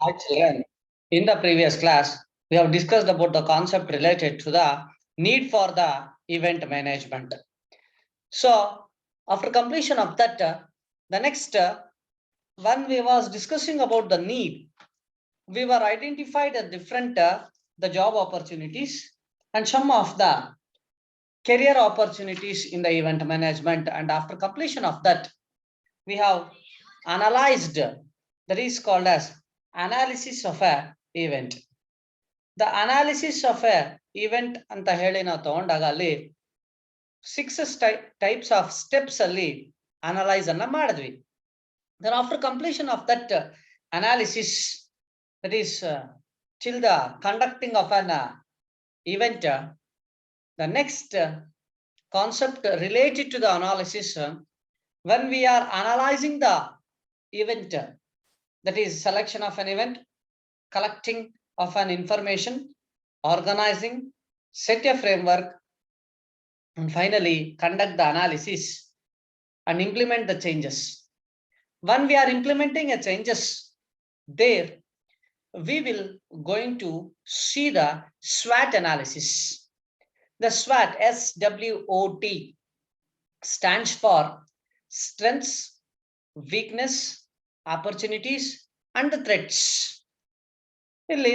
Hi children, in the previous class, we have discussed about the concept related to the need for the event management. So after completion of that, the next when we was discussing about the need, we were identified a different the job opportunities and some of the career opportunities in the event management. And after completion of that, we have analyzed that is called as analysis of a event. The analysis of a event ಅಂತ ಹೇಳಿ ನಾವು ತಗೊಂಡಾಗ ಅಲ್ಲಿ 6 types of steps ಅಲ್ಲಿ analyse ಅನ್ನ ಮಾಡಿದ್ವಿ. Then after completion of that analysis, that is till the conducting of an event, the next concept related to the analysis, when we are analyzing the event, that is selection of an event, collecting of an information, organizing, set a framework, and finally conduct the analysis and implement the changes. When we are implementing a changes, there we will going to see the SWOT analysis. The SWOT, SWOT, stands for strengths, weakness, opportunities, and the threats. ಇಲ್ಲಿ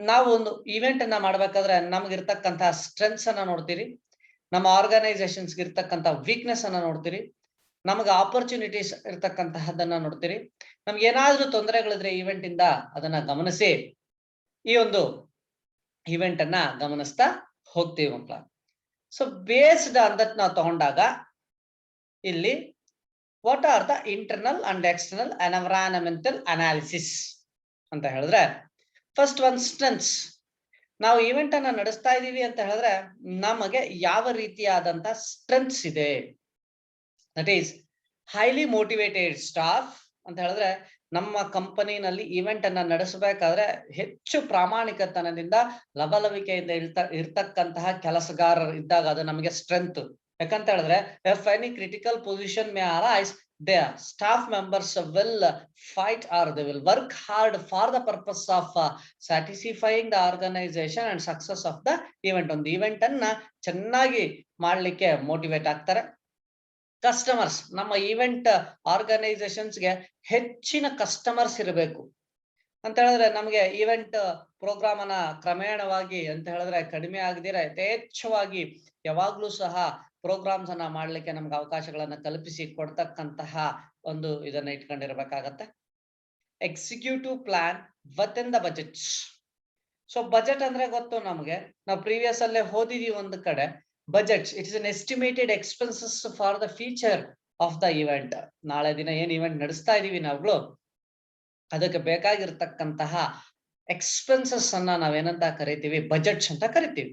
ನಾವು ಒಂದು event ಅನ್ನ ಮಾಡ್ಬೇಕಾದ್ರೆ ನಮ್ಗಿರ್ತಕ್ಕಂತಹ strengths ಅನ್ನ ನೋಡ್ತೀರಿ, ನಮ್ಮ organisations ಇರ್ತಕ್ಕಂಥ weakness ಅನ್ನ ನೋಡ್ತೀರಿ, ನಮಗೆ ಆಪರ್ಚುನಿಟೀಸ್ ಇರ್ತಕ್ಕಂತಹದನ್ನ ನೋಡ್ತೀರಿ. ನಮ್ಗೆ ಏನಾದ್ರೂ ತೊಂದರೆಗಳಿದ್ರೆ ಇವೆಂಟ್ ಇಂದ ಅದನ್ನ ಗಮನಿಸಿ ಈ ಒಂದು ಇವೆಂಟ್ ಅನ್ನ ಗಮನಿಸ್ತಾ ಹೋಗ್ತೀವಿ ಮಕ್ಕಳ. ಸೊ ಬೇಸ್ಡ್ ಆನ್ ದಟ್ ನಾವು ತಗೊಂಡಾಗ ಇಲ್ಲಿ what are the internal and external environmental analysis ಅಂತ ಹೇಳಿದ್ರೆ, ಫಸ್ಟ್ ಒನ್ ಸ್ಟ್ರೆಂತ್ಸ್. ನಾವು ಇವೆಂಟ್ ಅನ್ನ ನಡೆಸ್ತಾ ಇದೀವಿ ಅಂತ ಹೇಳಿದ್ರೆ ನಮಗೆ ಯಾವ ರೀತಿಯಾದಂತ ಸ್ಟ್ರೆಂತ್ಸ್ ಇದೆ. That is highly motivated staff ಅಂತ ಹೇಳಿದ್ರೆ, ನಮ್ಮ ಕಂಪನಿನಲ್ಲಿ ಇವೆಂಟ್ ಅನ್ನ ನಡೆಸಬೇಕಾದ್ರೆ ಹೆಚ್ಚು ಪ್ರಾಮಾಣಿಕತನದಿಂದ ಲವಲವಿಕೆಯಿಂದ ಇರ್ತಕ್ಕಂತಹ ಕೆಲಸಗಾರರು ಇದ್ದಾಗ ಅದು ನಮಗೆ ಸ್ಟ್ರೆಂತ್. ಯಾಕಂತ ಹೇಳಿದ್ರೆ if any critical position May arise, the staff members will fight or they will work hard for the purpose of satisfying the organization and success of the event. ಒಂದು event ಅನ್ನ ಚೆನ್ನಾಗಿ ಮಾಡ್ಲಿಕ್ಕೆ ಮೋಟಿವೇಟ್ ಆಗ್ತಾರೆ. ಕಸ್ಟಮರ್ಸ್, ನಮ್ಮ event ಆರ್ಗನೈಸೇಷನ್ಸ್ಗೆ ಹೆಚ್ಚಿನ customers ಇರಬೇಕು ಅಂತ ಹೇಳಿದ್ರೆ ನಮಗೆ ಇವೆಂಟ್ ಪ್ರೋಗ್ರಾಮ್ ಅನ್ನ ಕ್ರಮೇಣವಾಗಿ ಅಂತ ಹೇಳಿದ್ರೆ ಕಡಿಮೆ ಆಗದಿರ ಯಥೇಚ್ಛವಾಗಿ ಯಾವಾಗ್ಲೂ ಸಹ ಪ್ರೋಗ್ರಾಮ್ಸ್ ಅನ್ನ ಮಾಡ್ಲಿಕ್ಕೆ ನಮ್ಗೆ ಅವಕಾಶಗಳನ್ನ ಕಲ್ಪಿಸಿ ಕೊಡ್ತಕ್ಕಂತಹ ಒಂದು ಇದನ್ನ ಇಟ್ಕೊಂಡಿರ್ಬೇಕಾಗತ್ತೆ. Executive plan within the budgets. So budget ಅಂದ್ರೆ ಗೊತ್ತು ನಮ್ಗೆ, ನಾವು ಪ್ರೀವಿಯಸ್ ಅಲ್ಲೇ ಓದಿದೀವಿ ಒಂದು ಕಡೆ. Budgets, it is an estimated expenses for the future of the event. ನಾಳೆ ದಿನ ಏನ್ ಇವೆಂಟ್ ನಡೆಸ್ತಾ ಇದೀವಿ ನಾವುಗಳು, ಅದಕ್ಕೆ ಬೇಕಾಗಿರ್ತಕ್ಕಂತಹ ಎಕ್ಸ್ಪೆನ್ಸಸ್ ಅನ್ನ ನಾವೇನಂತ ಕರಿತೀವಿ, ಬಜೆಟ್ಸ್ ಅಂತ ಕರಿತೀವಿ.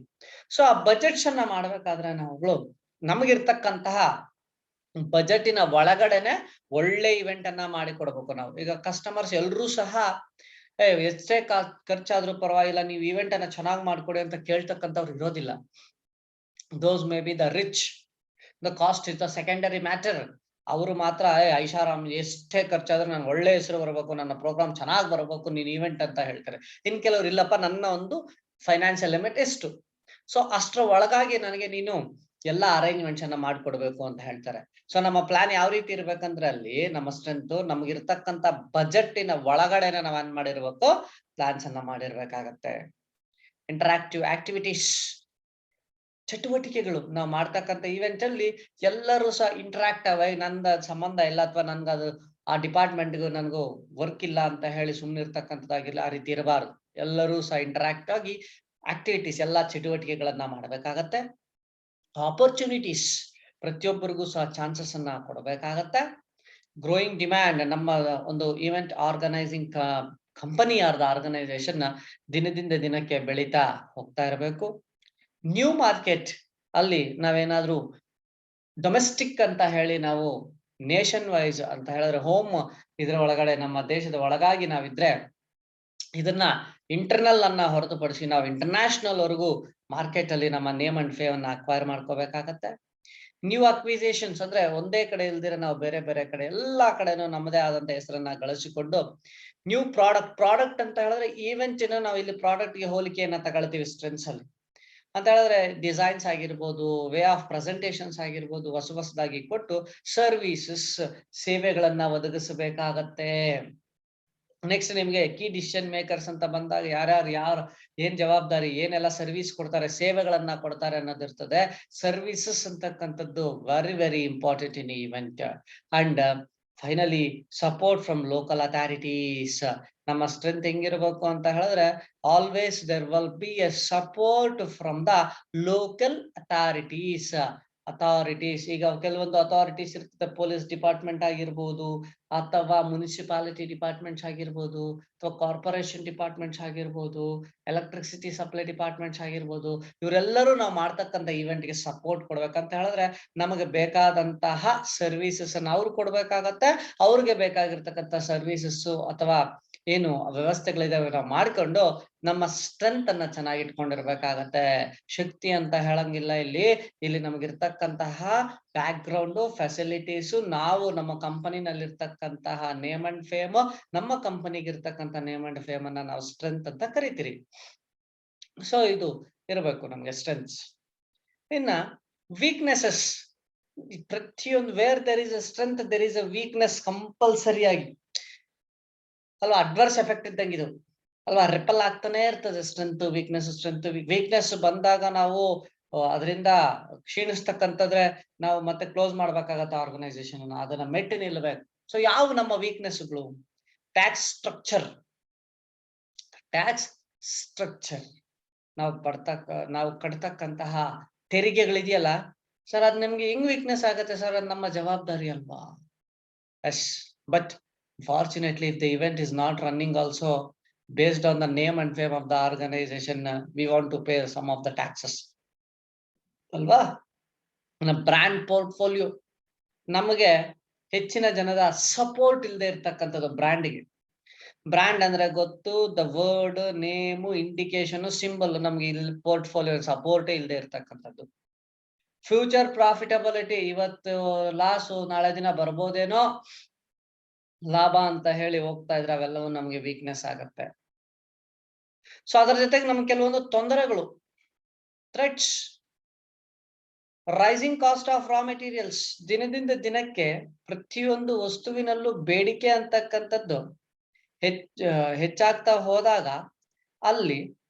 ಸೊ ಆ ಬಜೆಟ್ಸ್ ಅನ್ನ ಮಾಡ್ಬೇಕಾದ್ರೆ ನಾವುಗಳು ನಮಗಿರ್ತಕ್ಕಂತಹ ಬಜೆಟಿನ ಒಳಗಡೆನೆ ಒಳ್ಳೆ ಇವೆಂಟ್ ಅನ್ನ ಮಾಡಿ ಕೊಡ್ಬೇಕು ನಾವು. ಈಗ ಕಸ್ಟಮರ್ಸ್ ಎಲ್ರೂ ಸಹ ಎಷ್ಟೇ ಖರ್ಚಾದ್ರೂ ಪರವಾಗಿಲ್ಲ, ನೀವು ಇವೆಂಟ್ ಅನ್ನ ಚೆನ್ನಾಗಿ ಮಾಡ್ಕೊಡಿ ಅಂತ ಕೇಳ್ತಕ್ಕಂಥವ್ರು ಇರೋದಿಲ್ಲ. Those may be the rich, the cost is the secondary matter. ಅವರು ಮಾತ್ರ ಐಷಾರಾಮ್ ಎಷ್ಟೇ ಖರ್ಚಾದ್ರೂ ನನ್ಗೆ ಒಳ್ಳೆ ಹೆಸರು ಬರಬೇಕು, ನನ್ನ ಪ್ರೋಗ್ರಾಮ್ ಚೆನ್ನಾಗಿ ಬರಬೇಕು, ನೀನ್ ಇವೆಂಟ್ ಅಂತ ಹೇಳ್ತಾರೆ. ಇನ್ ಕೆಲವ್ರು ಇಲ್ಲಪ್ಪ, ನನ್ನ ಒಂದು ಫೈನಾನ್ಷಿಯಲ್ ಲಿಮಿಟ್ ಎಷ್ಟು, ಸೊ ಅಷ್ಟರ ಒಳಗಾಗಿ ನನಗೆ ನೀನು ಎಲ್ಲಾ ಅರೇಂಜ್ಮೆಂಟ್ಸ್ ಅನ್ನ ಮಾಡ್ಕೊಡ್ಬೇಕು ಅಂತ ಹೇಳ್ತಾರೆ. ಸೊ ನಮ್ಮ ಪ್ಲಾನ್ ಯಾವ ರೀತಿ ಇರ್ಬೇಕಂದ್ರೆ ಅಲ್ಲಿ ನಮ್ಮ ಸ್ಟ್ರೆಂತ್ ನಮ್ಗಿರ್ತಕ್ಕಂಥ ಬಜೆಟ್ಟಿನ ಒಳಗಡೆನೆ ನಾವ್ ಏನ್ ಮಾಡಿರ್ಬೇಕು, ಪ್ಲಾನ್ಸ್ ಅನ್ನ ಮಾಡಿರ್ಬೇಕಾಗತ್ತೆ. ಇಂಟರಾಕ್ಟಿವ್ ಆಕ್ಟಿವಿಟೀಸ್, ಚಟುವಟಿಕೆಗಳು ನಾವು ಮಾಡ್ತಕ್ಕಂಥ ಇವೆಂಟ್ ಅಲ್ಲಿ ಎಲ್ಲರೂ ಸಹ ಇಂಟರಾಕ್ಟ್ ಆಗಿ ನಂದ ಸಂಬಂಧ ಇಲ್ಲ ಅಥವಾ ನನ್ಗದು ಆ ಡಿಪಾರ್ಟ್ಮೆಂಟ್ಗೂ ನನ್ಗೂ ವರ್ಕ್ ಇಲ್ಲ ಅಂತ ಹೇಳಿ ಸುಮ್ಮನೆ ಇರ್ತಕ್ಕಂಥದ್ದಾಗಿಲ್ಲ, ಆ ರೀತಿ ಇರಬಾರ್ದು. ಎಲ್ಲರೂ ಸಹ ಇಂಟರಾಕ್ಟ್ ಆಗಿ ಆಕ್ಟಿವಿಟೀಸ್, ಎಲ್ಲಾ ಚಟುವಟಿಕೆಗಳನ್ನ ಮಾಡ್ಬೇಕಾಗತ್ತೆ. ಆಪರ್ಚುನಿಟೀಸ್, ಪ್ರತಿಯೊಬ್ಬರಿಗೂ ಸಹ ಚಾನ್ಸಸ್ ಅನ್ನ ಕೊಡಬೇಕಾಗತ್ತೆ. ಗ್ರೋಯಿಂಗ್ ಡಿಮ್ಯಾಂಡ್, ನಮ್ಮ ಒಂದು ಇವೆಂಟ್ ಆರ್ಗನೈಸಿಂಗ್ ಕಂಪನಿ ಆರ್ಗನೈಸೇಷನ್ ದಿನದಿಂದ ದಿನಕ್ಕೆ ಬೆಳೀತಾ ಹೋಗ್ತಾ ಇರಬೇಕು. ನ್ಯೂ ಮಾರ್ಕೆಟ್ ಅಲ್ಲಿ ನಾವೇನಾದ್ರೂ ಡೊಮೆಸ್ಟಿಕ್ ಅಂತ ಹೇಳಿ ನಾವು ನೇಷನ್ ವೈಸ್ ಅಂತ ಹೇಳಿದ್ರೆ ಹೋಮ್ ಇದ್ರ ಒಳಗಡೆ ನಮ್ಮ ದೇಶದ ಒಳಗಾಗಿ ನಾವಿದ್ರೆ ಇದನ್ನ ಇಂಟರ್ನಲ್ ಅನ್ನ ಹೊರತುಪಡಿಸಿ ನಾವು ಇಂಟರ್ನ್ಯಾಷನಲ್ ವರೆಗೂ ಮಾರ್ಕೆಟ್ ಅಲ್ಲಿ ನಮ್ಮ ನೇಮ್ ಅಂಡ್ ಫೇಮ್ ಅನ್ನ ಅಕ್ವೈರ್ ಮಾಡ್ಕೋಬೇಕಾಗತ್ತೆ. ನ್ಯೂ ಅಕ್ವಿಸೇಷನ್ಸ್ ಅಂದ್ರೆ ಒಂದೇ ಕಡೆ ಇಲ್ದಿರ ನಾವು ಬೇರೆ ಬೇರೆ ಕಡೆ ಎಲ್ಲಾ ಕಡೆನೂ ನಮ್ಮದೇ ಆದಂತ ಹೆಸರನ್ನ ಗಳಿಸಿಕೊಂಡು ನ್ಯೂ ಪ್ರಾಡಕ್ಟ್ ಅಂತ ಹೇಳಿದ್ರೆ ಈವೆಂಟ್ ನಾವು ಇಲ್ಲಿ ಪ್ರಾಡಕ್ಟ್ ಗೆ ಹೋಲಿಕೆಯನ್ನ ತಗೊಳ್ತೀವಿ ಸ್ಟ್ರೆಂತ್ಸ್ ಅಲ್ಲಿ ಅಂತ ಹೇಳಿದ್ರೆ ಡಿಸೈನ್ಸ್ ಆಗಿರ್ಬೋದು, ವೇ ಆಫ್ ಪ್ರೆಸೆಂಟೇಶನ್ಸ್ ಆಗಿರ್ಬೋದು, ಹೊಸದಾಗಿ ಕೊಟ್ಟು ಸರ್ವಿಸಸ್ ಸೇವೆಗಳನ್ನ ಒದಗಿಸಬೇಕಾಗತ್ತೆ. ನೆಕ್ಸ್ಟ್ ನಿಮ್ಗೆ ಕೀ ಡಿಸಿಷನ್ ಮೇಕರ್ಸ್ ಅಂತ ಬಂದಾಗ ಯಾರು ಏನ್ ಜವಾಬ್ದಾರಿ, ಏನೆಲ್ಲ ಸರ್ವಿಸ್ ಕೊಡ್ತಾರೆ, ಸೇವೆಗಳನ್ನ ಕೊಡ್ತಾರೆ ಅನ್ನೋದಿರ್ತದೆ. ಸರ್ವಿಸಸ್ ಅಂತಕ್ಕಂಥದ್ದು very very important in event. And finally support from local authorities. ನಮ್ಮ ಸ್ಟ್ರೆಂತ್ ಹೆಂಗಿರ್ಬೇಕು ಅಂತ ಹೇಳಿದ್ರೆ always there will be a support from the local authorities. ಈಗ ಕೆಲವೊಂದು ಅಥಾರಿಟೀಸ್ ಇರ್ತದೆ, ಪೊಲೀಸ್ ಡಿಪಾರ್ಟ್ಮೆಂಟ್ ಆಗಿರ್ಬೋದು, ಅಥವಾ ಮುನ್ಸಿಪಾಲಿಟಿ ಡಿಪಾರ್ಟ್ಮೆಂಟ್ಸ್ ಆಗಿರ್ಬೋದು, ಅಥವಾ ಕಾರ್ಪೊರೇಷನ್ ಡಿಪಾರ್ಟ್ಮೆಂಟ್ಸ್ ಆಗಿರ್ಬೋದು, ಎಲೆಕ್ಟ್ರಿಸಿಟಿ ಸಪ್ಲೈ ಡಿಪಾರ್ಟ್ಮೆಂಟ್ಸ್ ಆಗಿರ್ಬೋದು, ಇವರೆಲ್ಲರೂ ನಾವು ಮಾಡ್ತಕ್ಕಂಥ ಇವೆಂಟ್ಗೆ ಸಪೋರ್ಟ್ ಕೊಡ್ಬೇಕಂತ ಹೇಳಿದ್ರೆ ನಮಗೆ ಬೇಕಾದಂತಹ ಸರ್ವಿಸಸ್ ಅನ್ನ ಅವ್ರು ಕೊಡ್ಬೇಕಾಗತ್ತೆ. ಅವ್ರಿಗೆ ಬೇಕಾಗಿರ್ತಕ್ಕಂಥ ಸರ್ವಿಸಸ್ ಅಥವಾ ಏನು ವ್ಯವಸ್ಥೆಗಳಿದಾವೆ ನಾವು ಮಾಡ್ಕೊಂಡು ನಮ್ಮ ಸ್ಟ್ರೆಂತ್ ಅನ್ನ ಚೆನ್ನಾಗಿ ಇಟ್ಕೊಂಡಿರ್ಬೇಕಾಗತ್ತೆ. ಶಕ್ತಿ ಅಂತ ಹೇಳಂಗಿಲ್ಲ ಇಲ್ಲಿ ನಮಗಿರ್ತಕ್ಕಂತಹ ಬ್ಯಾಕ್ ಗ್ರೌಂಡ್ ಫೆಸಿಲಿಟೀಸು, ನಾವು ನಮ್ಮ ಕಂಪನಿನಲ್ಲಿ ಇರ್ತಕ್ಕಂತಹ ನೇಮ್ ಅಂಡ್ ಫೇಮ್, ನಮ್ಮ ಕಂಪನಿಗೆ ಇರ್ತಕ್ಕಂಥ ನೇಮ್ ಅಂಡ್ ಫೇಮ್ ಅನ್ನ ನಾವು ಸ್ಟ್ರೆಂತ್ ಅಂತ ಕರಿತೀರಿ. ಸೊ ಇದು ಇರಬೇಕು ನಮ್ಗೆ ಸ್ಟ್ರೆಂತ್ಸ್. ಇನ್ನ ವೀಕ್ನೆಸಸ್, ಪ್ರತಿಯೊಂದು where there is a strength there is a weakness compulsory ಆಗಿ ಅಲ್ವಾ. ಅಡ್ವರ್ಸ್ ಎಫೆಕ್ಟ್ ಇದ್ದಂಗೆ ಇದು ಅಲ್ವಾ, ರಿಪಲ್ ಆಗ್ತಾನೆ ಇರ್ತದೆ. ವೀಕ್ನೆಸ್ ಬಂದಾಗ ನಾವು ಅದರಿಂದ ಕ್ಷೀಣಿಸ್ತಕ್ಕಂಥದ್ರೆ ನಾವು ಮತ್ತೆ ಕ್ಲೋಸ್ ಮಾಡ್ಬೇಕಾಗತ್ತೆ ಆರ್ಗನೈಸೇಷನ್ ಅನ್ನ, ಅದನ್ನ ಮೆಟ್ಟಿ ನಿಲ್ಬೇಕು. ಸೊ ಯಾವ ನಮ್ಮ ವೀಕ್ನೆಸ್ಗಳು? Tax structure. ನಾವು ಕಟ್ತಕ್ಕಂತಹ ತೆರಿಗೆಗಳಿದೆಯಲ್ಲ ಸರ್, ಅದ್ ನಿಮ್ಗೆ ಹೆಂಗ್ ವೀಕ್ನೆಸ್ ಆಗತ್ತೆ ಸರ್? ಅದ್ ನಮ್ಮ ಜವಾಬ್ದಾರಿ ಅಲ್ವಾ? Yes, but fortunately if the event is not running also based on the name and fame of the organization, we want to pay some of the taxes alva. Brand portfolio, ನಮಗೆ ಹೆಚ್ಚಿನ ಜನದ support ಇಲ್ಲದೆ ಇರ್ತಕ್ಕಂಥದ್ದು ಬ್ರ್ಯಾಂಡ್ಗೆ. Brand ಅಂದ್ರೆ ಗೊತ್ತು, the word, name, indication, symbol. ನಮ್ಗೆ ಇಲ್ಲಿ portfolio ಸಪೋರ್ಟೇ ಇಲ್ಲದೆ ಇರ್ತಕ್ಕಂಥದ್ದು. ಫ್ಯೂಚರ್ ಪ್ರಾಫಿಟಬಿಲಿಟಿ, ಇವತ್ತು ಲಾಸು ನಾಳೆ ದಿನ ಬರ್ಬೋದೇನೋ ಲಾಭ ಅಂತ ಹೇಳಿ ಹೋಗ್ತಾ ಇದ್ರೆ ಅವೆಲ್ಲವೂ ನಮ್ಗೆ ವೀಕ್ನೆಸ್ ಆಗತ್ತೆ. ಸೊ ಅದರ ಜೊತೆಗೆ ನಮ್ಗೆ ಕೆಲವೊಂದು ತೊಂದರೆಗಳು, threats. Rising cost of raw materials, ದಿನದಿಂದ ದಿನಕ್ಕೆ ಪ್ರತಿಯೊಂದು ವಸ್ತುವಿನಲ್ಲೂ ಬೇಡಿಕೆ ಅಂತಕ್ಕಂಥದ್ದು ಹೆಚ್ಚಾಗ್ತಾ ಹೋದಾಗ ಅಲ್ಲಿ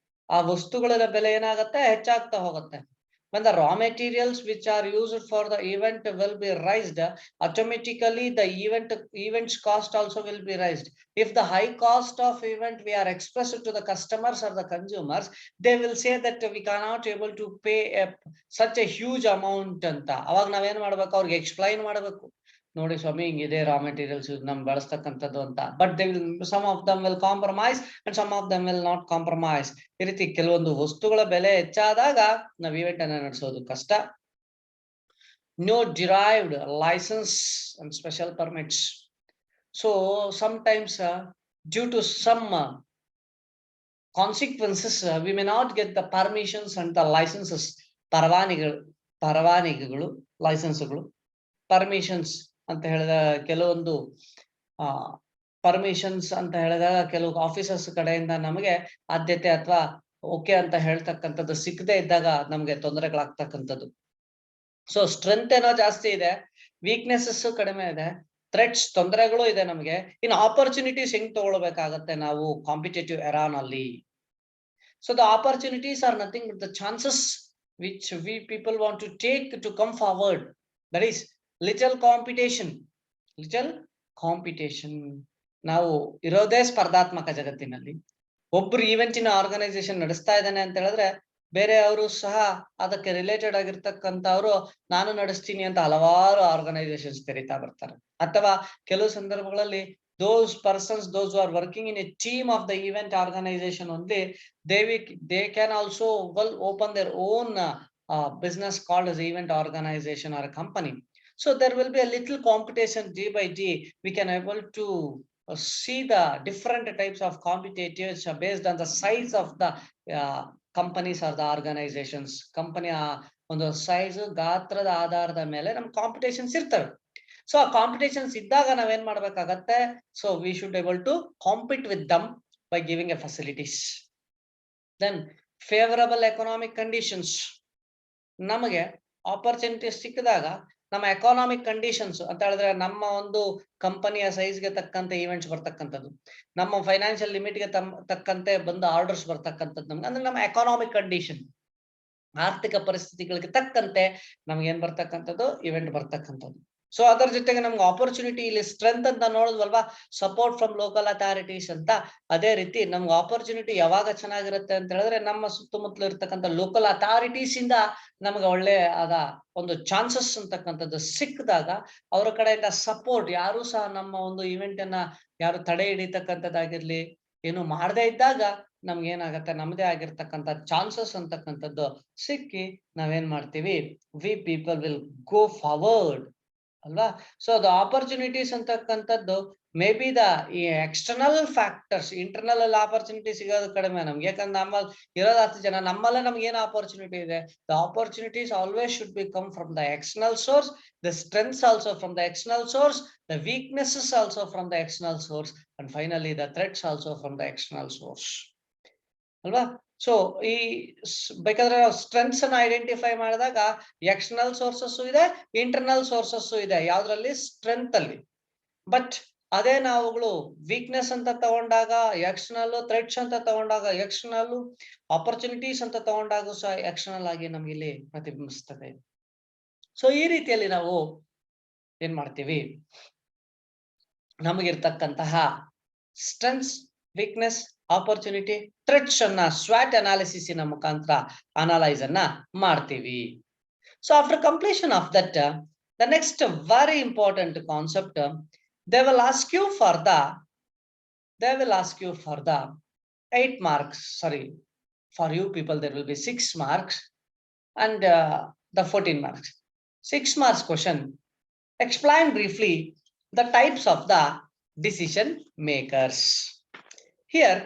ಆ ವಸ್ತುಗಳ ಬೆಲೆ ಏನಾಗತ್ತೆ, ಹೆಚ್ಚಾಗ್ತಾ ಹೋಗುತ್ತೆ. When the raw materials which are used for the event will be raised, automatically the event's cost also will be raised. If the high cost of event we are expressed to the customers or the consumers, they will say that we cannot able to pay such a huge amount anta. ಅವಾಗ ನಾವೇನ್ ಮಾಡ್ಬೇಕು, ಅವ್ರಿಗೆ explain ಮಾಡಬೇಕು, ನೋಡಿ ಸ್ವಾಮಿ ಹಿಂಗಿದೆ raw materials ನಮ್ ಬಳಸ್ತಕ್ಕಂಥದ್ದು ಅಂತ. But they will, some of them will compromise and some of them will not compromise. ಈ ರೀತಿ ಕೆಲವೊಂದು ವಸ್ತುಗಳ ಬೆಲೆ ಹೆಚ್ಚಾದಾಗ ನಾವ್ ಇವೆಂಟ್ ಅನ್ನ ನಡೆಸೋದು ಕಷ್ಟ. No derived license and special permits. So sometimes due to some consequences we may not get the permissions and the licenses. ಪರವಾನಗಿಗಳು ಲೈಸೆನ್ಸ್ಗಳು, ಪರ್ಮಿಷನ್ಸ್ ಅಂತ ಹೇಳಿದ ಕೆಲವೊಂದು ಪರ್ಮಿಷನ್ಸ್ ಅಂತ ಹೇಳಿದಾಗ ಕೆಲವು ಆಫೀಸರ್ಸ್ ಕಡೆಯಿಂದ ನಮಗೆ ಆದ್ಯತೆ ಅಥವಾ ಓಕೆ ಅಂತ ಹೇಳ್ತಕ್ಕಂಥದ್ದು ಸಿಕ್ಕದೆ ಇದ್ದಾಗ ನಮ್ಗೆ ತೊಂದರೆಗಳಾಗ್ತಕ್ಕಂಥದ್ದು. ಸೊ ಸ್ಟ್ರೆಂತ್ ಏನೋ ಜಾಸ್ತಿ ಇದೆ, ವೀಕ್ನೆಸಸ್ ಕಡಿಮೆ ಇದೆ, ಥ್ರೆಟ್ಸ್ ತೊಂದರೆಗಳು ಇದೆ ನಮ್ಗೆ. ಇನ್ನು ಆಪರ್ಚುನಿಟೀಸ್ ಹೆಂಗ್ ತಗೊಳ್ಬೇಕಾಗತ್ತೆ ನಾವು ಕಾಂಪಿಟೇಟಿವ್ ಎರಾನಲ್ಲಿ? So the opportunities are nothing but the chances which we people want to take to come forward. That is little competition. ನಾವು ಇರೋದೇ ಸ್ಪರ್ಧಾತ್ಮಕ ಜಗತ್ತಿನಲ್ಲಿ. ಒಬ್ರು ಈವೆಂಟಿನ ಆರ್ಗನೈಸೇಷನ್ ನಡೆಸ್ತಾ ಇದ್ದಾನೆ ಅಂತ ಹೇಳಿದ್ರೆ ಬೇರೆ ಅವರು ಸಹ ಅದಕ್ಕೆ ರಿಲೇಟೆಡ್ ಆಗಿರ್ತಕ್ಕಂಥವ್ರು ನಾನು ನಡೆಸ್ತೀನಿ ಅಂತ ಹಲವಾರು ಆರ್ಗನೈಸೇಷನ್ಸ್ ತೆರೀತಾ ಬರ್ತಾರೆ. ಅಥವಾ ಕೆಲವು ಸಂದರ್ಭಗಳಲ್ಲಿ those persons, those who are working in a team of the event organization only, they can also well open their own business called as event organization or a company. So there will be a little competition day by day. We can able to see the different types of competitors based on the size of the companies or the organizations. ಕಂಪನಿಯ ಒಂದು size ಗಾತ್ರದ ಆಧಾರದ ಮೇಲೆ ನಮ್ಮ competitions ಇರ್ತವೆ. So ಆ competitions ಇದ್ದಾಗ ನಾವೇನ್ ಮಾಡ್ಬೇಕಾಗತ್ತೆ, so we should able to compete with them by giving a facilities. Then favourable economic conditions, ನಮಗೆ ಆಪರ್ಚುನಿಟೀಸ್ ಸಿಕ್ಕಿದಾಗ ನಮ್ಮ ಎಕಾನಾಮಿಕ್ ಕಂಡೀಷನ್ಸ್ ಅಂತ ಹೇಳಿದ್ರೆ ನಮ್ಮ ಒಂದು ಕಂಪನಿಯ ಸೈಜ್ಗೆ ತಕ್ಕಂತೆ ಈವೆಂಟ್ಸ್ ಬರ್ತಕ್ಕಂಥದ್ದು, ನಮ್ಮ ಫೈನಾನ್ಷಿಯಲ್ ಲಿಮಿಟ್ಗೆ ತಕ್ಕಂತೆ ಬಂದ ಆರ್ಡರ್ಸ್ ಬರ್ತಕ್ಕಂಥದ್ದು, ನಮ್ಗೆ ಅಂದ್ರೆ ನಮ್ಮ ಎಕಾನಾಮಿಕ್ ಕಂಡೀಷನ್, ಆರ್ಥಿಕ ಪರಿಸ್ಥಿತಿಗಳಿಗೆ ತಕ್ಕಂತೆ ನಮ್ಗೆ ಏನ್ ಬರ್ತಕ್ಕಂಥದ್ದು, ಇವೆಂಟ್ ಬರ್ತಕ್ಕಂಥದ್ದು. ಸೊ ಅದರ ಜೊತೆಗೆ ನಮ್ಗೆ ಆಪರ್ಚುನಿಟಿ ಇಲ್ಲಿ ಸ್ಟ್ರೆಂತ್ ಅಂತ ನೋಡಿದ್ವಲ್ವಾ, ಸಪೋರ್ಟ್ ಫ್ರಮ್ ಲೋಕಲ್ ಅಥಾರಿಟೀಸ್ ಅಂತ. ಅದೇ ರೀತಿ ನಮ್ಗೆ ಆಪರ್ಚುನಿಟಿ ಯಾವಾಗ ಚೆನ್ನಾಗಿರುತ್ತೆ ಅಂತ ಹೇಳಿದ್ರೆ ನಮ್ಮ ಸುತ್ತಮುತ್ತಲು ಇರ್ತಕ್ಕಂಥ ಲೋಕಲ್ ಅಥಾರಿಟೀಸ್ ಇಂದ ನಮ್ಗೆ ಒಳ್ಳೆ ಆದ ಒಂದು ಚಾನ್ಸಸ್ ಅಂತಕ್ಕಂಥದ್ದು ಸಿಕ್ಕಿದಾಗ ಅವರ ಕಡೆಯಿಂದ ಸಪೋರ್ಟ್, ಯಾರು ಸಹ ನಮ್ಮ ಒಂದು ಇವೆಂಟ್ ಅನ್ನ ಯಾರು ತಡೆ ಹಿಡಿತಕ್ಕಂಥದ್ದಾಗಿರ್ಲಿ ಏನು ಮಾಡದೇ ಇದ್ದಾಗ ನಮ್ಗೆ ಏನಾಗತ್ತೆ, ನಮ್ದೇ ಆಗಿರ್ತಕ್ಕಂಥ ಚಾನ್ಸಸ್ ಅಂತಕ್ಕಂಥದ್ದು ಸಿಕ್ಕಿ ನಾವೇನ್ ಮಾಡ್ತೀವಿ, V people will go forward ಅಲ್ವಾ. ಸೊ ದ ಆಪರ್ಚುನಿಟೀಸ್ ಅಂತಕ್ಕಂಥದ್ದು ಮೇ ಬಿ ದ ಈ ಎಕ್ಸ್ಟರ್ನಲ್ ಫ್ಯಾಕ್ಟರ್ಸ್, ಇಂಟರ್ನಲ್ ಅಲ್ಲಿ ಆಪರ್ಚುನಿಟಿ ಸಿಗೋದು ಕಡಿಮೆ ನಮ್ಗೆ, ಯಾಕಂದ್ರೆ ನಮ್ಮಲ್ಲಿ ಇರೋದು 10 ಜನ, ನಮ್ಮಲ್ಲೇ ನಮ್ಗೆ ಏನು ಆಪರ್ಚುನಿಟಿ ಇದೆ. The opportunities always should be come from the external source, the strengths also from the external source, the weaknesses also from the external source, and finally the threats also from the external source ಅಲ್ವಾ. So ಈ ಬೇಕಾದ್ರೆ strengths ಅನ್ನ identify ಮಾಡಿದಾಗ external sources ಇದೆ, internal sources ಇದೆ ಯಾವ್ದ್ರಲ್ಲಿ, strength ಅಲ್ಲಿ. But ಅದೇ ನಾವುಗಳು ವೀಕ್ನೆಸ್ ಅಂತ ತಗೊಂಡಾಗ ಎಕ್ಸ್ಟರ್ನಲ್, ಥ್ರೆಟ್ಸ್ ಅಂತ ತಗೊಂಡಾಗ ಎಕ್ಸ್ಟರ್ನಲ್, ಆಪರ್ಚುನಿಟೀಸ್ ಅಂತ ತಗೊಂಡಾಗ ಸಹ ಎಕ್ಸ್ಟರ್ನಲ್ ಆಗಿ ನಮ್ಗೆ ಇಲ್ಲಿ ಪ್ರತಿಬಿಂಬಿಸ್ತದೆ. ಸೊ ಈ ರೀತಿಯಲ್ಲಿ ನಾವು ಏನ್ ಮಾಡ್ತೀವಿ, ನಮಗಿರ್ತಕ್ಕಂತಹ ಸ್ಟ್ರೆಂತ್ಸ್, ವೀಕ್ನೆಸ್, ಆಪರ್ಚುನಿಟಿ, ಥ್ರೆಟ್ಸ್ ಅನ್ನ ಸ್ವಾಟ್ ಅನಾಲಿಸಿಸ್ ನ ಮುಖಾಂತರ ಅನಲೈಸ್ ಅನ್ನ ಮಾಡ್ತೀವಿ. So after completion of that, the next very important concept, they will ask you for the 8 marks, sorry, for you people there will be 6 marks and the 14 marks. 6 marks question, explain briefly the types of the decision makers. Here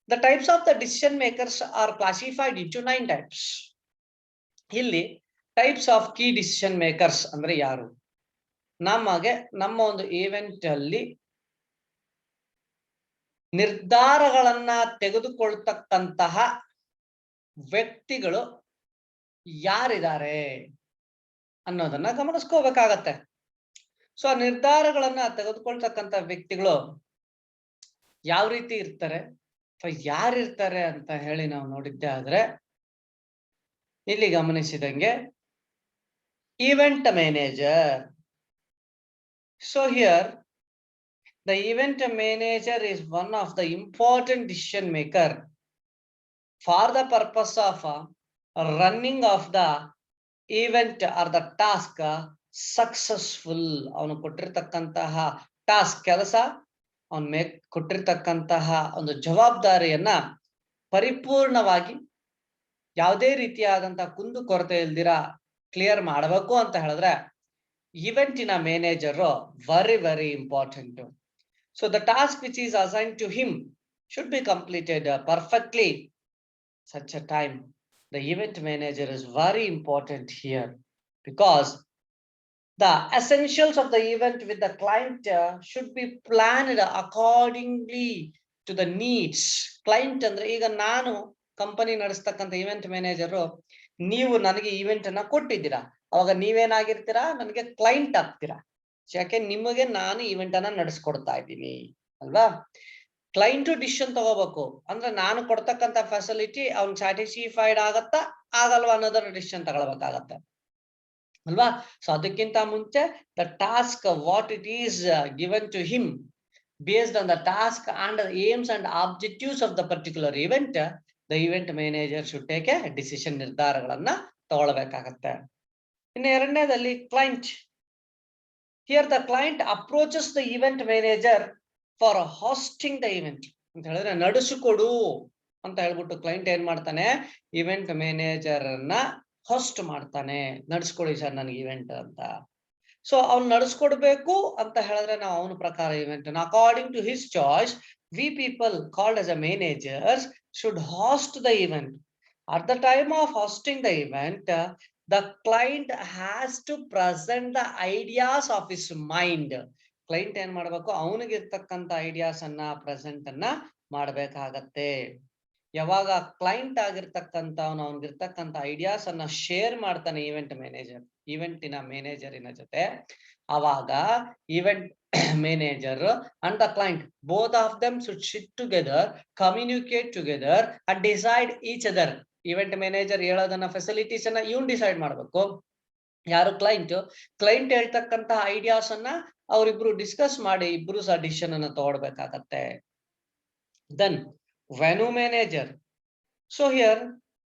the types of the decision makers are classified into 9 types. ಇಲ್ಲಿ types of key decision makers ಅಂದ್ರೆ ಯಾರು, ನಮಗೆ ನಮ್ಮ ಒಂದು event ಅಲ್ಲಿ ನಿರ್ಧಾರಗಳನ್ನ ತೆಗೆದುಕೊಳ್ತಕ್ಕಂತಹ ವ್ಯಕ್ತಿಗಳು ಯಾರಿದ್ದಾರೆ ಅನ್ನೋದನ್ನ ಗಮನಿಸ್ಕೋಬೇಕಾಗತ್ತೆ. ಸೊ ಆ ನಿರ್ಧಾರಗಳನ್ನ ತೆಗೆದುಕೊಳ್ತಕ್ಕಂಥ ವ್ಯಕ್ತಿಗಳು ಯಾವ ರೀತಿ ಇರ್ತಾರೆ, ಯಾರಿರ್ತಾರೆ ಅಂತ ಹೇಳಿ ನಾವು ನೋಡಿದ್ದೆ ಆದ್ರೆ, ಇಲ್ಲಿ ಗಮನಿಸಿದಂಗೆ event manager. So here the event manager is one of the important decision maker for the purpose of running of the event or the task successful. ಅವನು ಕೊಟ್ಟಿರ್ತಕ್ಕಂತಹ ಟಾಸ್ಕ್, ಕೆಲಸ, ಅವನ ಕೊಟ್ಟಿರ್ತಕ್ಕಂತಹ ಒಂದು ಜವಾಬ್ದಾರಿಯನ್ನ ಪರಿಪೂರ್ಣವಾಗಿ ಯಾವುದೇ ರೀತಿಯಾದಂತಹ ಕುಂದು ಕೊರತೆ ಇಲ್ದಿರ ಕ್ಲಿಯರ್ ಮಾಡಬೇಕು ಅಂತ ಹೇಳಿದ್ರೆ ಈವೆಂಟಿನ manager very important. So the task which is assigned to him should be completed perfectly. Such a time the event manager is very important here, because the essentials of the event with the client should be planned accordingly to the needs. Client ಅಂದ್ರೆ ಈಗ ನಾನು company ನಡೆಸ್ತಕ್ಕಂಥ event manager, ನೀವು ನನಗೆ event ಅನ್ನ ಕೊಟ್ಟಿದ್ದೀರಾ, ಅವಾಗ ನೀವೇನಾಗಿರ್ತೀರಾ, ನನಗೆ client ಆಗ್ತೀರಾ. ಯಾಕೆ, ನಿಮಗೆ ನಾನು ಇವೆಂಟ್ ಅನ್ನ ನಡೆಸ್ಕೊಡ್ತಾ ಇದ್ದೀನಿ ಅಲ್ವಾ. ಕ್ಲೈಂಟ್ ಡಿಸಿಷನ್ ತಗೋಬೇಕು ಅಂದ್ರೆ ನಾನು ಕೊಡ್ತಕ್ಕಂಥ ಫೆಸಿಲಿಟಿ ಅವ್ನ್ ಸ್ಯಾಟಿಸ್ಫೈಡ್ ಆಗತ್ತಾ ಆಗಲ್ವಾ ಅನ್ನೋದನ್ನ ಡಿಸಿಷನ್ ತಗೊಳ್ಬೇಕಾಗತ್ತೆ ಅಲ್ವಾ. ಸೊ ಅದಕ್ಕಿಂತ ಮುಂಚೆ the task what it is given to him based on the task and aims and objectives of the particular event, the event manager should take a decision, ನಿರ್ಧಾರಗಳನ್ನ ತಗೊಳ್ಬೇಕಾಗತ್ತೆ. ಇನ್ನು ಎರಡನೇದಲ್ಲಿ client. Here the client approaches the event manager for hosting the event ಅಂತ ಹೇಳಿದ್ರೆ, ನಡೆಸಿಕೊಡು ಅಂತ ಹೇಳ್ಬಿಟ್ಟು client ಏನ್ ಮಾಡ್ತಾನೆ, ಇವೆಂಟ್ ಮ್ಯಾನೇಜರ್ ಅನ್ನ ಹೋಸ್ಟ್ ಮಾಡ್ತಾನೆ, ನಡ್ಸ್ಕೊಡಿ ಸರ್ ನನಗೆ ಇವೆಂಟ್ ಅಂತ. ಸೊ ಅವ್ನು ನಡ್ಸ್ಕೊಡ್ಬೇಕು ಅಂತ ಹೇಳಿದ್ರೆ ನಾವು ಅವನ ಪ್ರಕಾರ event according to his choice, we people called as a managers should host the event. At the time of hosting the event, the client has to present the ideas of his mind. Client ಏನ್ ಮಾಡ್ಬೇಕು, ಅವನಿಗಿರ್ತಕ್ಕಂಥ ideas ಅನ್ನ present ಅನ್ನ ಮಾಡ್ಬೇಕಾಗತ್ತೆ. ಯಾವಾಗ client ಆಗಿರ್ತಕ್ಕಂಥವ್ನು ಅವನಿಗಿರ್ತಕ್ಕಂಥ ideas ಅನ್ನ share ಮಾಡ್ತಾನೆ ಈವೆಂಟಿನ ಮ್ಯಾನೇಜರಿನ ಜೊತೆ, ಅವಾಗ event manager and the client, both of them should sit together, communicate together and decide each other. Event manager ಹೇಳೋದನ್ನ ಫೆಸಿಲಿಟೀಸ್ ಅನ್ನ ಇವನ್ ಡಿಸೈಡ್ ಮಾಡ್ಬೇಕು. ಯಾರು ಕ್ಲೈಂಟ್ ಹೇಳ್ತಕ್ಕಂತ ಐಡಿಯಾಸ್ ಅನ್ನ ಅವರಿಬ್ರು ಡಿಸ್ಕಸ್ ಮಾಡಿ ಇಬ್ರು ಸಹ ಡಿಸಿಷನ್ ಅನ್ನ ತಗೊಳ್ಬೇಕಾಗತ್ತೆ. Then venue manager. So here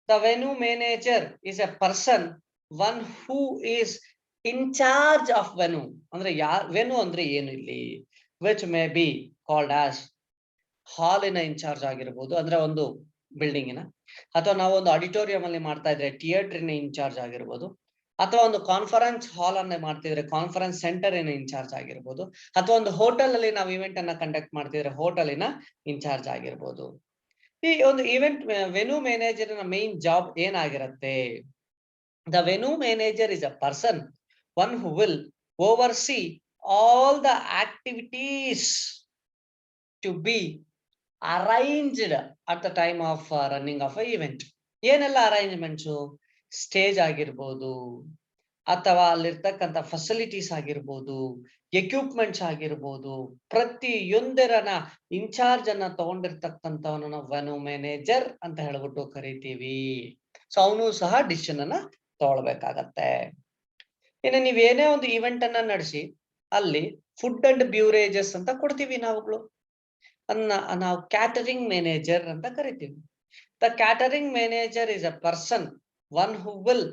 the venue manager is a person, one who is in charge of venue. ಅಂದ್ರೆ venue ಅಂದ್ರೆ ಏನು ಇಲ್ಲಿ, which may be called as ಹಾಲಿನ ಇನ್ಚಾರ್ಜ್ ಆಗಿರ್ಬೋದು, ಅಂದ್ರೆ ಒಂದು ಬಿಲ್ಡಿಂಗಿನ, ಅಥವಾ ನಾವು ಒಂದು ಆಡಿಟೋರಿಯಂ ಅಲ್ಲಿ ಮಾಡ್ತಾ ಇದ್ರೆ ಥಿಯೇಟರ್ನ ಇನ್ಚಾರ್ಜ್ ಆಗಿರ್ಬೋದು, ಅಥವಾ ಒಂದು ಕಾನ್ಫರೆನ್ಸ್ ಹಾಲ್ ಅನ್ನ ಮಾಡ್ತಿದ್ರೆ ಕಾನ್ಫರೆನ್ಸ್ ಸೆಂಟರ್ ಇನ್ಚಾರ್ಜ್ ಆಗಿರ್ಬೋದು, ಅಥವಾ ಒಂದು ಹೋಟೆಲ್ ಅಲ್ಲಿ ನಾವು ಇವೆಂಟ್ ಅನ್ನ ಕಂಡಕ್ಟ್ ಮಾಡ್ತಿದ್ರೆ ಹೋಟೆಲಿನ ಇನ್ಚಾರ್ಜ್ ಆಗಿರ್ಬೋದು. ಈ ಒಂದು event venue manager main job ಏನಾಗಿರುತ್ತೆ? The venue manager is a person, one who will oversee all the activities to be arranged at the time of running of a event. ಏನೆಲ್ಲ arrangements? Stage ಆಗಿರ್ಬೋದು, ಅಥವಾ ಅಲ್ಲಿರ್ತಕ್ಕಂಥ facilities ಆಗಿರ್ಬೋದು, equipments ಆಗಿರ್ಬೋದು, ಪ್ರತಿಯೊಂದರನ incharge ಅನ್ನ ತಗೊಂಡಿರ್ತಕ್ಕಂಥವನ್ನ ನಾವು venue manager ಅಂತ ಹೇಳ್ಬಿಟ್ಟು ಕರಿತೀವಿ. ಸೊ ಅವನು ಸಹ ಡಿಸಿಷನ್ ಅನ್ನ ತಗೊಳ್ಬೇಕಾಗತ್ತೆ. ಇನ್ನು ನೀವೇನೇ ಒಂದು ಇವೆಂಟ್ ಅನ್ನ ನಡೆಸಿ ಅಲ್ಲಿ ಫುಡ್ ಅಂಡ್ ಬ್ಯೂರೇಜಸ್ ಅಂತ ಕೊಡ್ತೀವಿ ನಾವುಗಳು, ನಾವು ಕ್ಯಾಟರಿಂಗ್ ಮ್ಯಾನೇಜರ್ ಅಂತ ಕರಿತೀವಿ. The catering manager is a person, one who will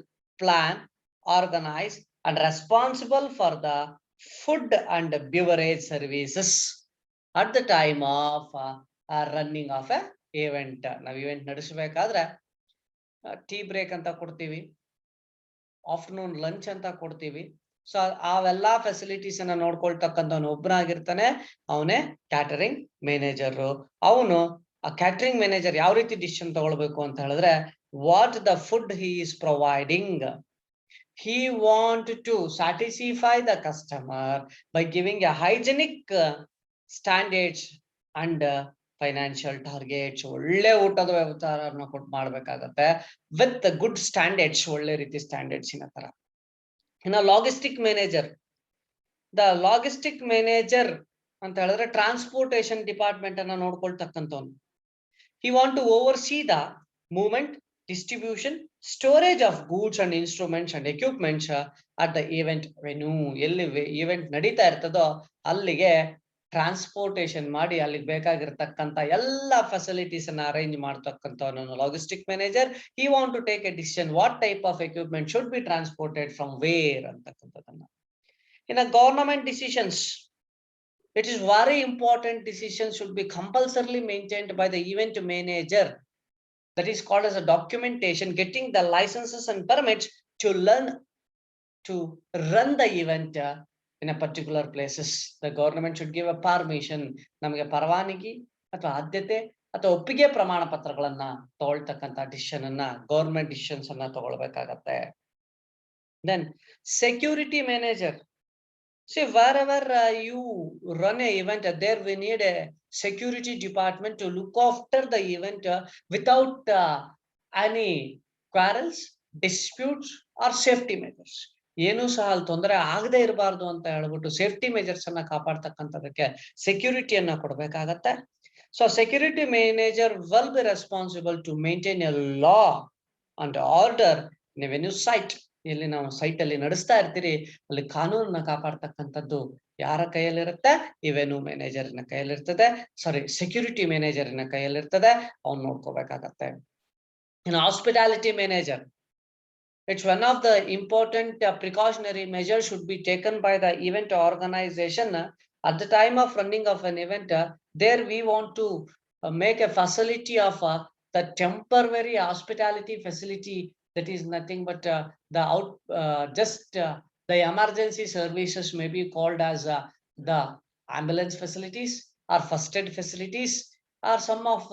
plan, organize and responsible for the food and beverage services at the time of running of a event. ನಾವು event ನಡೆಸಬೇಕಾದ್ರೆ tea break ಅಂತ ಕೊಡ್ತೀವಿ, afternoon lunch ಅಂತ ಕೊಡ್ತೀವಿ. So ಅವೆಲ್ಲಾ facilities ಅನ್ನ ನೋಡ್ಕೊಳ್ತಕ್ಕಂಥವ್ನು ಒಬ್ಬನಾಗಿರ್ತಾನೆ, ಅವನೇ catering manager. ಅವನು ಆ ಕ್ಯಾಟರಿಂಗ್ ಮ್ಯಾನೇಜರ್ ಯಾವ ರೀತಿ ಡಿಸಿಷನ್ ತಗೊಳ್ಬೇಕು ಅಂತ ಹೇಳಿದ್ರೆ, what the food he is providing, he want to satisfy the customer by giving a hygienic standards and financial targets. ಒಳ್ಳೆ ಊಟದ ವ್ಯವಹಾರನ ಮಾಡ್ಬೇಕಾಗತ್ತೆ ವಿತ್ ಗುಡ್ ಸ್ಟ್ಯಾಂಡರ್ಡ್ಸ್, ಒಳ್ಳೆ ರೀತಿ ಸ್ಟ್ಯಾಂಡರ್ಡ್ಸ್ ಇನ ತರ. ಇನ್ನು logistic manager, the logistic manager ಅಂತ ಹೇಳಿದ್ರೆ ಟ್ರಾನ್ಸ್ಪೋರ್ಟೇಶನ್ ಡಿಪಾರ್ಟ್ಮೆಂಟ್ ಅನ್ನ ನೋಡ್ಕೊಳ್ತಕ್ಕಂಥವ್ನು. he want to oversee the movement, distribution, storage of goods and instruments and equipments at the event venue. ಎಲ್ಲಿ ಇವೆಂಟ್ ನಡೀತಾ ಇರ್ತದೋ ಅಲ್ಲಿಗೆ ಟ್ರಾನ್ಸ್ಪೋರ್ಟೇಶನ್ ಮಾಡಿ ಅಲ್ಲಿಗೆ ಬೇಕಾಗಿರ್ತಕ್ಕಂಥ ಎಲ್ಲ ಫೆಸಿಲಿಟೀಸ್ ಅನ್ನ ಅರೇಂಜ್ ಮಾಡ್ತಕ್ಕಂಥವನು logistic manager. he want to take a decision what type of equipment should be transported from where ಅಂತಕ್ಕಂಥದ್ದನ್ನ. ಇನ್ನು government decisions, it is very important, decisions should be compulsorily maintained by the event manager. That is called as a documentation, getting the licenses and permits to run the event in a particular places. The government should give a permission, ನಮಗೆ ಪರವಾನಗಿ ಅಥವಾ ಆದ್ಯತೆ ಅಥವಾ ಒಪ್ಪಿಗೆ ಪ್ರಮಾಣ ಪತ್ರಗಳನ್ನ ತಗೊಳ್ತಕ್ಕಂಥ decision ಅನ್ನ government decisions ಅನ್ನ ತಗೊಳ್ಬೇಕಾಗತ್ತೆ. Then security manager. See, wherever you run a event, there we need a security department to look after the event without any quarrels, disputes or safety measures. ಏನು ಸಹ ಅಲ್ಲಿ ತೊಂದರೆ ಆಗದೆ ಇರಬಾರ್ದು ಅಂತ ಹೇಳ್ಬಿಟ್ಟು ಸೇಫ್ಟಿ ಮೆಜರ್ಸ್ ಅನ್ನ ಕಾಪಾಡ್ತಕ್ಕಂಥದಕ್ಕೆ ಸೆಕ್ಯೂರಿಟಿಯನ್ನ ಕೊಡ್ಬೇಕಾಗತ್ತೆ. So security manager will be responsible to maintain a law and order in a venue site. ಎಲ್ಲಿ ನಾವು ಸೈಟ್ ಅಲ್ಲಿ ನಡೆಸ್ತಾ ಇರ್ತೀರಿ ಅಲ್ಲಿ ಕಾನೂನನ್ನ ಕಾಪಾಡ್ತಕ್ಕಂಥದ್ದು ಯಾರ ಕೈಯಲ್ಲಿರುತ್ತೆ? ಈ ವೆನ್ಯೂ ಮ್ಯಾನೇಜರ್ನ ಕೈಯಲ್ಲಿರ್ತದೆ, ಸೆಕ್ಯೂರಿಟಿ ಮ್ಯಾನೇಜರ್ನ ಕೈಯಲ್ಲಿರ್ತದೆ, ಅವ್ನು ನೋಡ್ಕೋಬೇಕಾಗತ್ತೆ. ಇನ್ನು hospitality manager, it's one of the important precautionary measures should be taken by the event organization at the time of running of an event. There we want to make a facility of the temporary hospitality facility, that is nothing but the emergency services may be called as the ambulance facilities or first aid facilities, or some of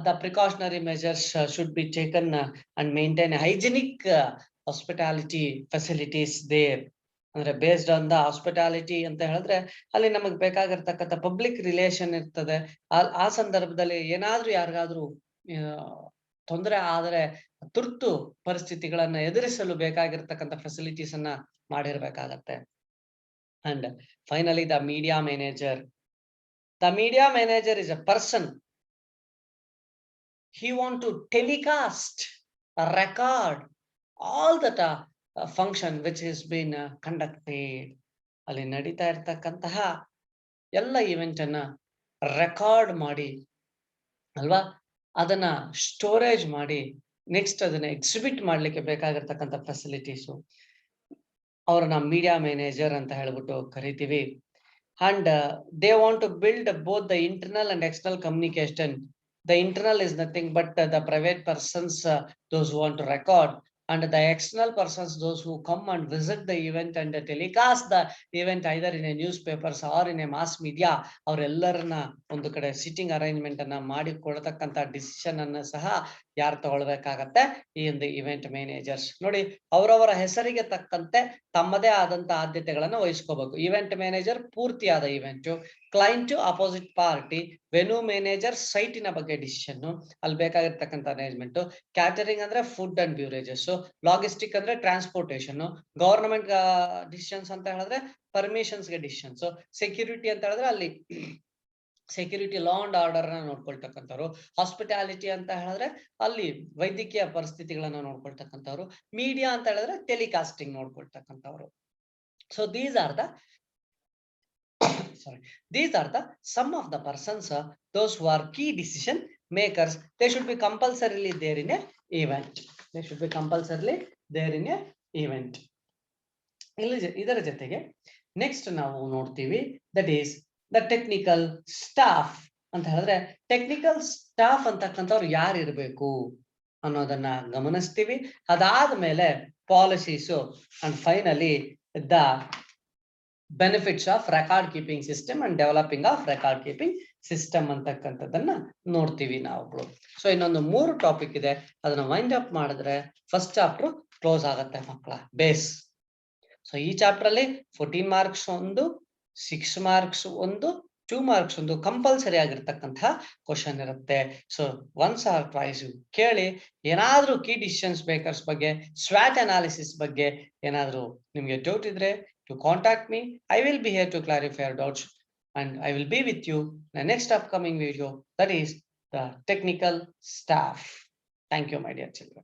the precautionary measures should be taken and maintain a hygienic hospitality facilities there. ಅಂದ್ರೆ based on the hospitality ಅಂತ ಹೇಳಿದ್ರೆ ಅಲ್ಲಿ ನಮಗೆ ಬೇಕಾಗಿರ್ತಕ್ಕಂಥ public relation ಇರ್ತದೆ. ಆ ಸಂದರ್ಭದಲ್ಲಿ ಏನಾದ್ರೂ ಯಾರಿಗಾದ್ರೂ ತೊಂದರೆ ಆದರೆ ತುರ್ತು ಪರಿಸ್ಥಿತಿಗಳನ್ನ ಎದುರಿಸಲು ಬೇಕಾಗಿರ್ತಕ್ಕಂಥ ಫೆಸಿಲಿಟೀಸ್ ಅನ್ನ ಮಾಡಿರ್ಬೇಕಾಗತ್ತೆ. And finally the media manager. The media manager is a person. He want to telecast, record all that function which has been conducted. ಅಲ್ಲಿ ನಡೀತಾ ಇರ್ತಕ್ಕಂತಹ ಎಲ್ಲ ಇವೆಂಟ್ ಅನ್ನ ರೆಕಾರ್ಡ್ ಮಾಡಿ ಅಲ್ವಾ, ಅದನ್ನ ಸ್ಟೋರೇಜ್ ಮಾಡಿ ನೆಕ್ಸ್ಟ್ ಅದನ್ನ ಎಕ್ಸಿಬಿಟ್ ಮಾಡ್ಲಿಕ್ಕೆ ಬೇಕಾಗಿರ್ತಕ್ಕಂಥ ಫೆಸಿಲಿಟೀಸು ಅವ್ರನ್ನ ಮೀಡಿಯಾ ಮ್ಯಾನೇಜರ್ ಅಂತ ಹೇಳ್ಬಿಟ್ಟು ಕರಿತೀವಿ. And they want to build both the internal and external communication. The internal is nothing but the private persons, those who want to record, and the external persons, those who come and visit the event and telecast the event either in a newspapers or in a mass media. ಅವರೆಲ್ಲರನ್ನ ಒಂದು ಕಡೆ sitting arrangement ಅನ್ನ ಮಾಡಿಕೊಳ್ತಕ್ಕಂಥ decision ಅನ್ನ ಸಹ ಯಾರು ತಗೊಳ್ಬೇಕಾಗತ್ತೆ, ಈ ಒಂದು event managers. ನೋಡಿ, ಅವರವರ ಹೆಸರಿಗೆ ತಕ್ಕಂತೆ ತಮ್ಮದೇ ಆದಂತ ಆದ್ಯತೆಗಳನ್ನ ವಹಿಸ್ಕೋಬೇಕು. ಇವೆಂಟ್ ಮ್ಯಾನೇಜರ್ ಪೂರ್ತಿಯಾದ event, client opposite party, venue manager ಸೈಟಿನ ಬಗ್ಗೆ ಡಿಸಿಷನ್, ಅಲ್ಲಿ ಬೇಕಾಗಿರ್ತಕ್ಕಂಥ ಅರೇಂಜ್ಮೆಂಟ್, ಕ್ಯಾಟರಿಂಗ್ ಅಂದ್ರೆ ಫುಡ್ ಅಂಡ್ ಬ್ಯೂರೇಜಸ್, ಲಾಗಿಸ್ಟಿಕ್ ಅಂದ್ರೆ ಟ್ರಾನ್ಸ್ಪೋರ್ಟೇಷನ್, ಗವರ್ನಮೆಂಟ್ ಡಿಸಿಷನ್ಸ್ ಅಂತ ಹೇಳಿದ್ರೆ ಪರ್ಮಿಷನ್ಸ್ ಗೆ ಡಿಸಿಷನ್ಸ್, ಸೆಕ್ಯೂರಿಟಿ ಅಂತ ಹೇಳಿದ್ರೆ ಅಲ್ಲಿ ಸೆಕ್ಯೂರಿಟಿ ಲಾ ಅಂಡ್ ಆರ್ಡರ್ ನ ನೋಡ್ಕೊಳ್ತಕ್ಕಂಥವ್ರು, ಹಾಸ್ಪಿಟಾಲಿಟಿ ಅಂತ ಹೇಳಿದ್ರೆ ಅಲ್ಲಿ ವೈದ್ಯಕೀಯ ಪರಿಸ್ಥಿತಿಗಳನ್ನ ನೋಡ್ಕೊಳ್ತಕ್ಕಂಥವ್ರು, ಮೀಡಿಯಾ ಅಂತ ಹೇಳಿದ್ರೆ ಟೆಲಿಕಾಸ್ಟಿಂಗ್ ನೋಡ್ಕೊಳ್ತಕ್ಕಂಥವ್ರು. So these are the some of the persons, those who are key decision makers. They should be compulsorily there in a event. ಇದರ ಜೊತೆಗೆ ನೆಕ್ಸ್ಟ್ ನಾವು ನೋಡ್ತೀವಿ, that is the technical staff ಅಂತ ಹೇಳಿದ್ರೆ ಟೆಕ್ನಿಕಲ್ ಸ್ಟಾಫ್ ಅಂತಕ್ಕಂಥವ್ರು ಯಾರು ಇರಬೇಕು ಅನ್ನೋದನ್ನ ಗಮನಿಸ್ತೀವಿ. ಅದಾದ್ಮೇಲೆ policies and finally the benefits of record keeping system and developing of record keeping system ಅಂತಕ್ಕಂಥದ್ದನ್ನ ನೋಡ್ತೀವಿ ನಾವು. ಸೊ ಇನ್ನೊಂದು 3 ಟಾಪಿಕ್ ಇದೆ, ಅದನ್ನ ವೈಂಡ್ ಅಪ್ ಮಾಡಿದ್ರೆ ಫಸ್ಟ್ ಚಾಪ್ಟರ್ ಕ್ಲೋಸ್ ಆಗತ್ತೆ ಮಕ್ಕಳ. ಬೇಸ್. ಸೊ ಈ ಚಾಪ್ಟರ್ ಅಲ್ಲಿ 14 ಮಾರ್ಕ್ಸ್ ಒಂದು, 6 ಮಾರ್ಕ್ಸ್ ಒಂದು, 2 ಮಾರ್ಕ್ಸ್ ಒಂದು ಕಂಪಲ್ಸರಿ ಆಗಿರ್ತಕ್ಕಂತಹ ಕ್ವಶನ್ ಇರುತ್ತೆ. ಸೊ ಒನ್ಸ್ ಆರ್ ಟ್ವೈಸ್ ಕೇಳಿ. ಏನಾದ್ರೂ ಕೀ ಡಿಸಿಷನ್ಸ್ ಮೇಕರ್ಸ್ ಬಗ್ಗೆ, ಸ್ವಾಟ್ ಅನಾಲಿಸಿಸ್ ಬಗ್ಗೆ ಏನಾದ್ರೂ ನಿಮ್ಗೆ ಡೌಟ್ ಇದ್ರೆ to contact me. I will be here to clarify your doubts, and I will be with you in the next upcoming video, that is the technical staff. Thank you, my dear children.